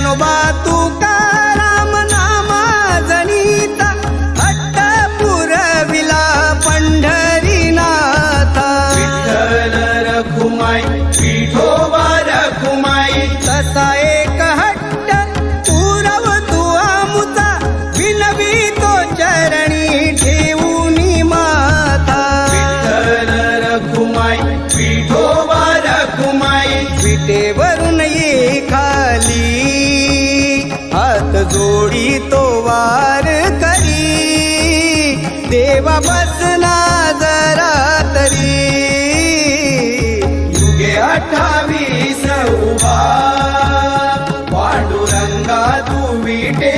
ज्ञानोबा तुकाराम नामा जनिता हट्ट पुरविला पंढरीनाथा. विठ्ठल रखुमाई विठोबा रखुमाई तसा एक हट्ट पुरव तू आमुचा विनवितो चरणी ठेवूनी माथा. विठ्ठल रखुमाई विठोबा रखुमाई विटेवरून ये खाली हात जोडी तो वार करी. देवा बसना जरा तरी युगे 28 उभा पांडुरंगा तू विटे